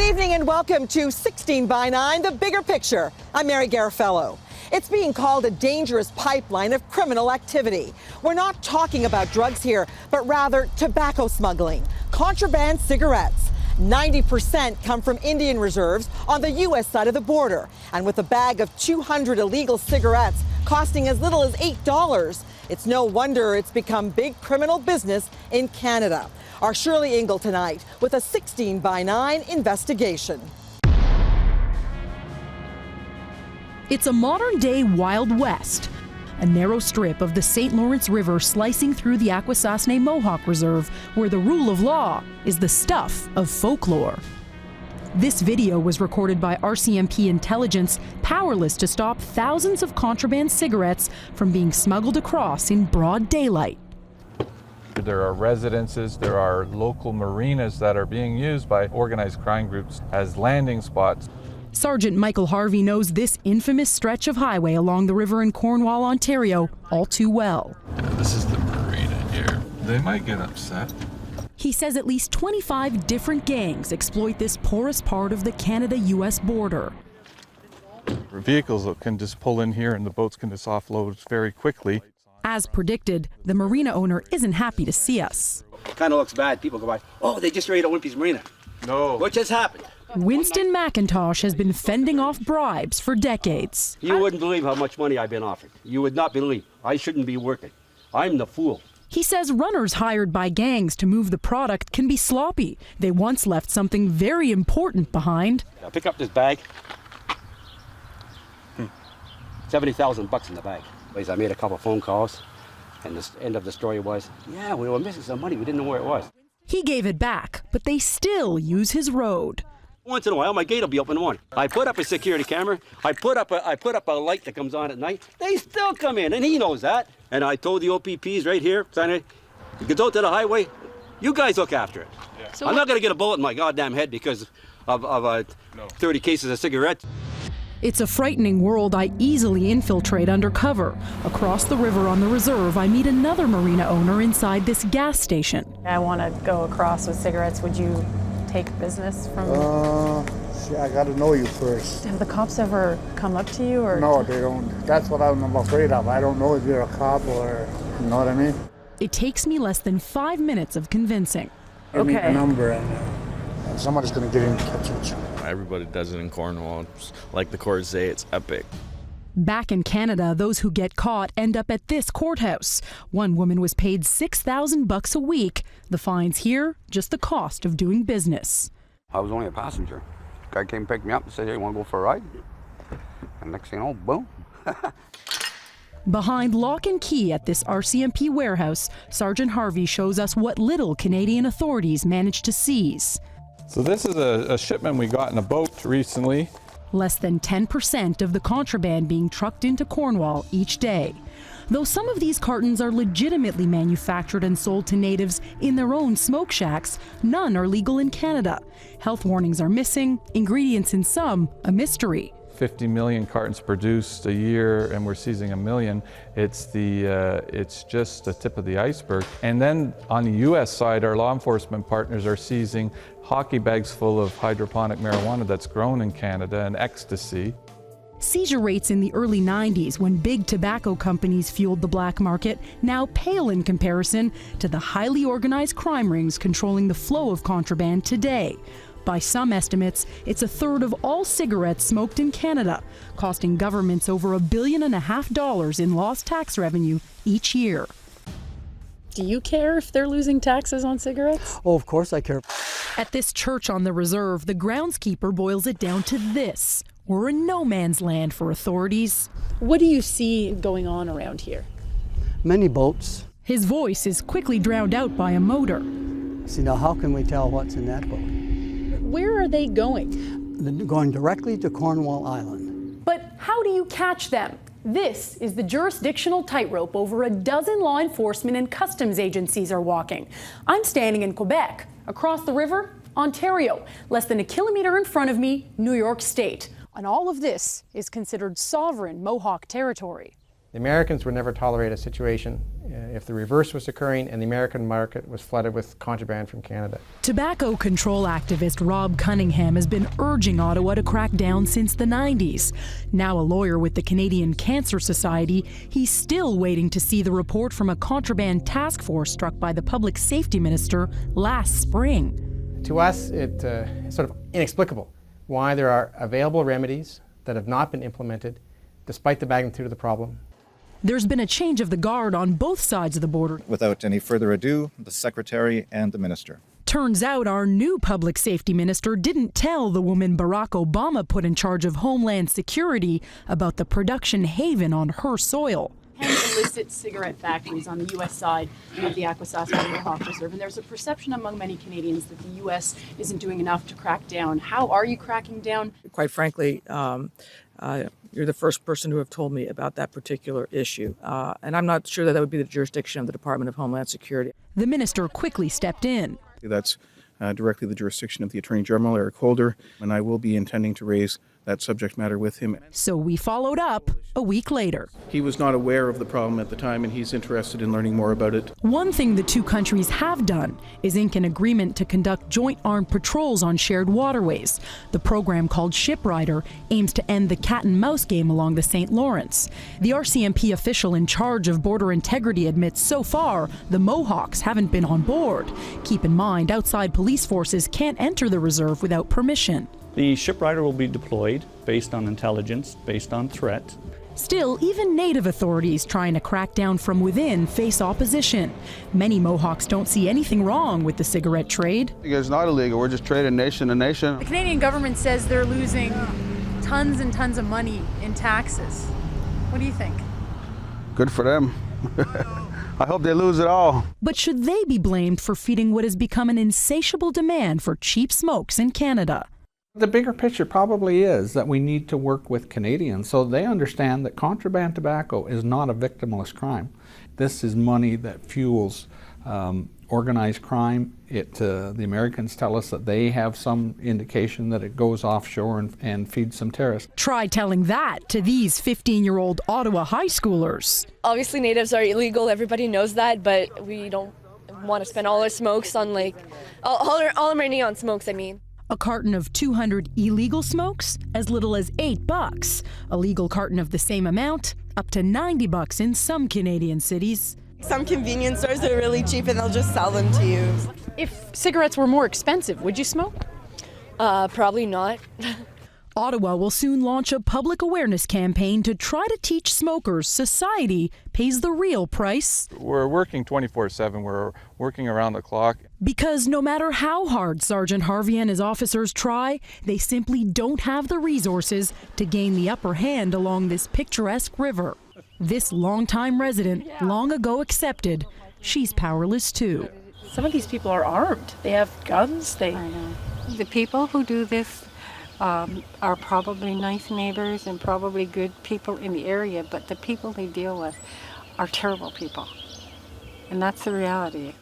evening and welcome to 16 by 9, The Bigger Picture. I'm Mary Garafello. It's being called a dangerous pipeline of criminal activity. We're not talking about drugs here, but rather tobacco smuggling, contraband cigarettes. 90% come from Indian reserves on the U.S. side of the border. And with a bag of 200 illegal cigarettes costing as little as $8, it's no wonder it's become big criminal business in Canada. Our Shirlee Engel tonight with a 16 by 9 investigation. It's a modern-day Wild West, a narrow strip of the St. Lawrence River slicing through the Akwesasne Mohawk Reserve, where the rule of law is the stuff of folklore. This video was recorded by RCMP intelligence, powerless to stop thousands of contraband cigarettes from being smuggled across in broad daylight. There are residences, there are local marinas that are being used by organized crime groups as landing spots. Sergeant Michael Harvey knows this infamous stretch of highway along the river in Cornwall, Ontario, all too well. This is the marina here. They might get upset. He says at least 25 different gangs exploit this porous part of the Canada-US border. Vehicles can just pull in here and the boats can just offload very quickly. As predicted, the marina owner isn't happy to see us. It kind of looks bad. People go by, oh, they just raided Wimpy's Marina. No. What just happened? Winston McIntosh has been fending off bribes for decades. You wouldn't believe how much money I've been offered. You would not believe. I shouldn't be working. I'm the fool. He says runners hired by gangs to move the product can be sloppy. They once left something very important behind. Now pick up this bag. 70,000 bucks in the bag. I made a couple phone calls, and the end of the story was, yeah, we were missing some money. We didn't know where it was. He gave it back, but they still use his road. Once in a while, my gate will be open in the morning. I put up a security camera. I put up a light that comes on at night. They still come in, and he knows that. And I told the OPPs right here, you can go to the highway. You guys look after it. Yeah. So I'm not going to get a bullet in my goddamn head because of 30 cases of cigarettes. It's a frightening world I easily infiltrate undercover. Across the river on the reserve, I meet another marina owner inside this gas station. I want to go across with cigarettes. Would you take business from me? I got to know you first. Have the cops ever come up to you? Or No, they don't. That's what I'm afraid of. I don't know if you're a cop or, you know what I mean? It takes me less than 5 minutes of convincing. Give me a number and somebody's going to get in touch with you. Everybody does it in Cornwall. Like the courts say, it's epic. Back in Canada, those who get caught end up at this courthouse. One woman was paid $6,000 a week. The fines here, just the cost of doing business. I was only a passenger. Guy came pick me up and said, hey, you want to go for a ride? And next thing you know, boom. Behind lock and key at this RCMP warehouse, Sergeant Harvey shows us what little Canadian authorities managed to seize. So this is a shipment we got in a boat recently. Less than 10% of the contraband being trucked into Cornwall each day. Though some of these cartons are legitimately manufactured and sold to natives in their own smoke shacks, none are legal in Canada. Health warnings are missing, ingredients in some a mystery. 50 million cartons produced a year, and we're seizing 1 million. It's just the tip of the iceberg. And then on the U.S. side, our law enforcement partners are seizing hockey bags full of hydroponic marijuana that's grown in Canada and ecstasy. Seizure rates in the early 90s, when big tobacco companies fueled the black market, now pale in comparison to the highly organized crime rings controlling the flow of contraband today. By some estimates, it's a third of all cigarettes smoked in Canada, costing governments over $1.5 billion in lost tax revenue each year. do you care if they're losing taxes on cigarettes? Oh, of course I care. At this church on the reserve, the groundskeeper boils it down to this: we're in no man's land for authorities. What do you see going on around here? Many boats. His voice is quickly drowned out by a motor. See, now how can we tell what's in that boat? Where are they going? They're going directly to Cornwall Island. But how do you catch them? This is the jurisdictional tightrope over a dozen law enforcement and customs agencies are walking. I'm standing in Quebec. Across the river, Ontario. Less than a kilometer in front of me, New York State. And all of this is considered sovereign Mohawk territory. The Americans would never tolerate a situation if the reverse was occurring and the American market was flooded with contraband from Canada. Tobacco control activist Rob Cunningham has been urging Ottawa to crack down since the 90s. Now a lawyer with the Canadian Cancer Society, he's still waiting to see the report from a contraband task force struck by the public safety minister last spring. To us, it's sort of inexplicable why there are available remedies that have not been implemented despite the magnitude of the problem. There's been a change of the guard on both sides of the border. Without any further ado, the Secretary and the Minister. Turns out our new public safety minister didn't tell the woman Barack Obama put in charge of Homeland Security about the production haven on her soil. 10 illicit cigarette factories on the U.S. side of the Akwesasne Mohawk Reserve, and there's a perception among many Canadians that the U.S. isn't doing enough to crack down. How are you cracking down? Quite frankly, you're the first person who have told me about that particular issue, and I'm not sure that would be the jurisdiction of the Department of Homeland Security. The minister quickly stepped in. That's directly the jurisdiction of the Attorney General, Eric Holder, and I will be intending to raise that subject matter with him. So we followed up a week later. He was not aware of the problem at the time, and he's interested in learning more about it. One thing the two countries have done is ink an agreement to conduct joint armed patrols on shared waterways. The program, called Shiprider, aims to end the cat-and-mouse game along the St. Lawrence. The RCMP official in charge of border integrity admits so far the Mohawks haven't been on board. Keep in mind, outside police forces can't enter the reserve without permission. The Shiprider will be deployed based on intelligence, based on threat. Still, even Native authorities trying to crack down from within face opposition. Many Mohawks don't see anything wrong with the cigarette trade. It's not illegal. We're just trading nation to nation. The Canadian government says they're losing tons and tons of money in taxes. What do you think? Good for them. I hope they lose it all. But should they be blamed for feeding what has become an insatiable demand for cheap smokes in Canada? The bigger picture probably is that we need to work with Canadians so they understand that contraband tobacco is not a victimless crime. This is money that fuels organized crime. The Americans tell us that they have some indication that it goes offshore and feeds some terrorists. Try telling that to these 15-year-old Ottawa high schoolers. Obviously natives are illegal, everybody knows that, but we don't want to spend all our smokes on all our money on smokes, I mean. A carton of 200 illegal smokes, as little as $8. A legal carton of the same amount, up to $90 in some Canadian cities. Some convenience stores are really cheap and they'll just sell them to you. If cigarettes were more expensive, would you smoke? Probably not. Ottawa will soon launch a public awareness campaign to try to teach smokers society pays the real price. We're working 24/7. We're working around the clock. Because no matter how hard Sergeant Harvey and his officers try, they simply don't have the resources to gain the upper hand along this picturesque river. This longtime resident long ago accepted she's powerless too. Some of these people are armed. They have guns. I know. The people who do this are probably nice neighbors and probably good people in the area, but the people they deal with are terrible people. And that's the reality.